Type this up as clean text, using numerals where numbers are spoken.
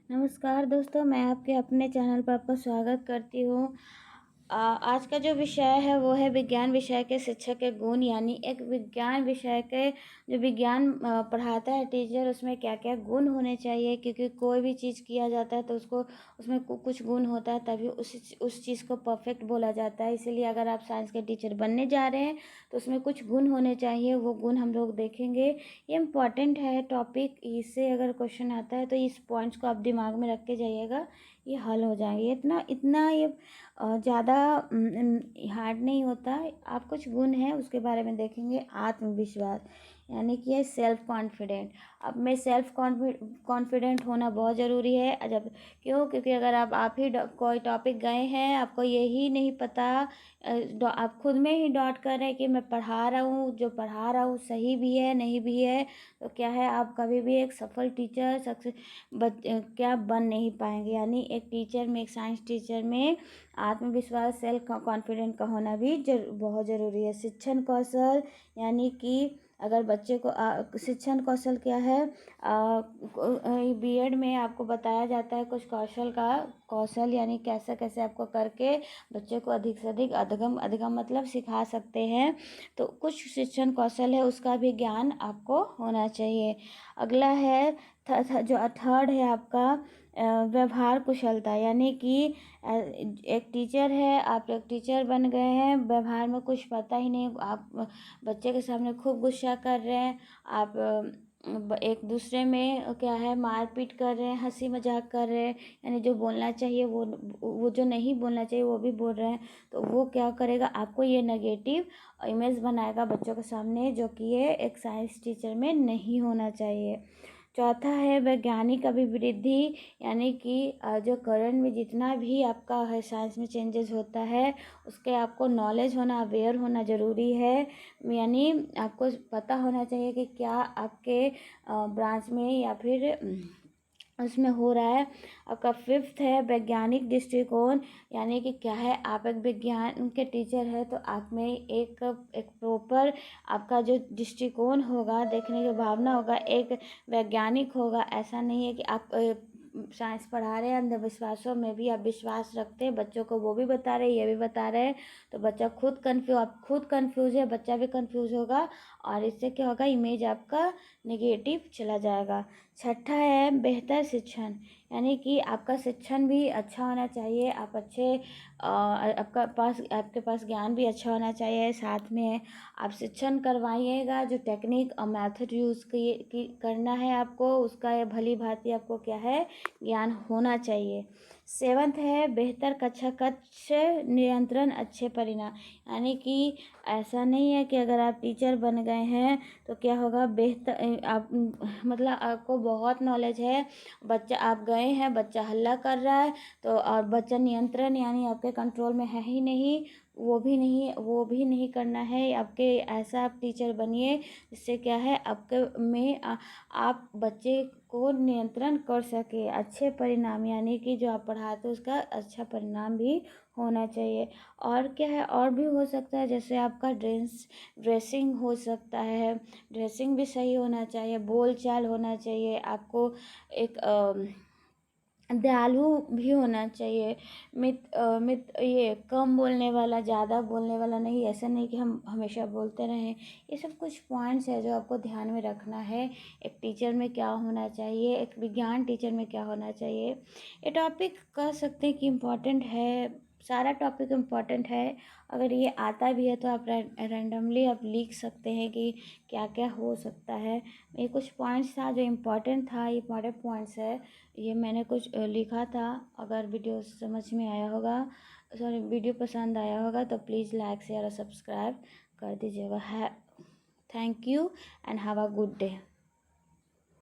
नमस्कार दोस्तों, मैं आपके अपने चैनल पर आपका स्वागत करती हूँ। आज का जो विषय है वो है विज्ञान विषय के शिक्षक के गुण, यानी एक विज्ञान विषय के जो विज्ञान पढ़ाता है टीचर, उसमें क्या क्या गुण होने चाहिए। क्योंकि कोई भी चीज़ किया जाता है तो उसको उसमें कुछ गुण होता है, तभी उस चीज़ को परफेक्ट बोला जाता है। इसीलिए अगर आप साइंस के टीचर बनने जा रहे हैं तो उसमें कुछ गुण होने चाहिए, वो गुण हम लोग देखेंगे। ये इम्पॉर्टेंट है टॉपिक, इससे अगर क्वेश्चन आता है तो इस पॉइंट्स को आप दिमाग में रख के जाइएगा, ये हल हो जाएंगे। इतना इतना ये ज़्यादा हार्ड नहीं होता। आप कुछ गुण हैं उसके बारे में देखेंगे। आत्मविश्वास, यानी कि ये सेल्फ कॉन्फिडेंट। अब में सेल्फ कॉन्फिडेंट होना बहुत ज़रूरी है। जब क्योंकि अगर आप ही कोई टॉपिक गए हैं, आपको यही नहीं पता, आप खुद में ही डाउट कर रहे हैं कि मैं पढ़ा रहा हूँ, जो पढ़ा रहा हूँ सही भी है नहीं भी है, तो क्या है, आप कभी भी एक सफल टीचर क्या बन नहीं पाएंगे। यानी एक टीचर में, एक साइंस टीचर में आत्मविश्वास, सेल्फ कॉन्फिडेंट का होना भी बहुत ज़रूरी है। शिक्षण कौशल, यानी कि अगर बच्चे को शिक्षण कौशल क्या है, बीएड में आपको बताया जाता है कुछ कौशल, यानी कैसे कैसे आपको करके बच्चे को अधिक से अधिक अधिगम मतलब सिखा सकते हैं। तो कुछ शिक्षण कौशल है, उसका भी ज्ञान आपको होना चाहिए। अगला है जो थर्ड है आपका व्यवहार कुशलता, यानी कि एक टीचर है, आप एक टीचर बन गए हैं, व्यवहार में कुछ पता ही नहीं, आप बच्चे के सामने खूब गुस्सा कर रहे हैं, आप एक दूसरे में क्या है मारपीट कर रहे हैं, हंसी मजाक कर रहे हैं, यानी जो बोलना चाहिए वो जो नहीं बोलना चाहिए वो भी बोल रहे हैं। तो वो क्या करेगा, आपको ये नेगेटिव इमेज बनाएगा बच्चों के सामने, जो कि ये एक साइंस टीचर में नहीं होना चाहिए। चौथा है वैज्ञानिक अभिवृद्धि, यानी कि जो करंट में जितना भी आपका है साइंस में चेंजेस होता है, उसके आपको नॉलेज होना, अवेयर होना ज़रूरी है। यानी आपको पता होना चाहिए कि क्या आपके ब्रांच में या फिर उसमें हो रहा है। आपका फिफ्थ है वैज्ञानिक दृष्टिकोण, यानी कि क्या है, आप एक विज्ञान के टीचर है तो आप में एक प्रॉपर आपका जो दृष्टिकोण होगा, देखने की भावना होगा, एक वैज्ञानिक होगा। ऐसा नहीं है कि आप साइंस पढ़ा रहे हैं, अंधविश्वासों में भी आप विश्वास रखते हैं, बच्चों को वो भी बता रहे हैं, ये भी बता रहे हैं, तो बच्चा आप खुद कंफ्यूज है, बच्चा भी कंफ्यूज होगा, और इससे क्या होगा, इमेज आपका नेगेटिव चला जाएगा। छठा है बेहतर शिक्षण, यानी कि आपका शिक्षण भी अच्छा होना चाहिए, आप अच्छे आपके पास ज्ञान भी अच्छा होना चाहिए। साथ में आप शिक्षण करवाइएगा, जो टेक्निक और मेथड यूज़ करना है आपको, उसका भली भांति आपको क्या है ज्ञान होना चाहिए। सेवंथ है बेहतर कक्षा कक्ष नियंत्रण अच्छे परिणाम, यानी कि ऐसा नहीं है कि अगर आप टीचर बन गए हैं तो क्या होगा, बेहतर आप मतलब आपको बहुत नॉलेज है, बच्चा आप गए हैं, बच्चा हल्ला कर रहा है तो, और बच्चा नियंत्रण यानी आपके कंट्रोल में है ही नहीं, वो भी नहीं करना है आपके। ऐसा आप टीचर बनिए जिससे क्या है आपके में आप बच्चे को नियंत्रण कर सके। अच्छे परिणाम, यानी कि जो आप पढ़ाते हो उसका अच्छा परिणाम भी होना चाहिए। और क्या है, और भी हो सकता है, जैसे आपका ड्रेसिंग हो सकता है, ड्रेसिंग भी सही होना चाहिए, बोल चाल होना चाहिए, आपको एक दयालु भी होना चाहिए। ये कम बोलने वाला, ज़्यादा बोलने वाला नहीं, ऐसा नहीं कि हम हमेशा बोलते रहें। ये सब कुछ पॉइंट्स है जो आपको ध्यान में रखना है। एक टीचर में क्या होना चाहिए, एक विज्ञान टीचर में क्या होना चाहिए। ये टॉपिक कह सकते हैं कि इम्पॉर्टेंट है, सारा टॉपिक इम्पॉर्टेंट है। अगर ये आता भी है तो आप रैंडमली आप लिख सकते हैं कि क्या क्या हो सकता है। ये कुछ पॉइंट्स था जो इम्पॉर्टेंट था, ये इम्पॉर्टेंट पॉइंट्स है, ये मैंने कुछ लिखा था। अगर वीडियो समझ में आया होगा, सॉरी वीडियो पसंद आया होगा तो प्लीज़ लाइक शेयर और सब्सक्राइब कर दीजिएगा। है thank you and have a good day.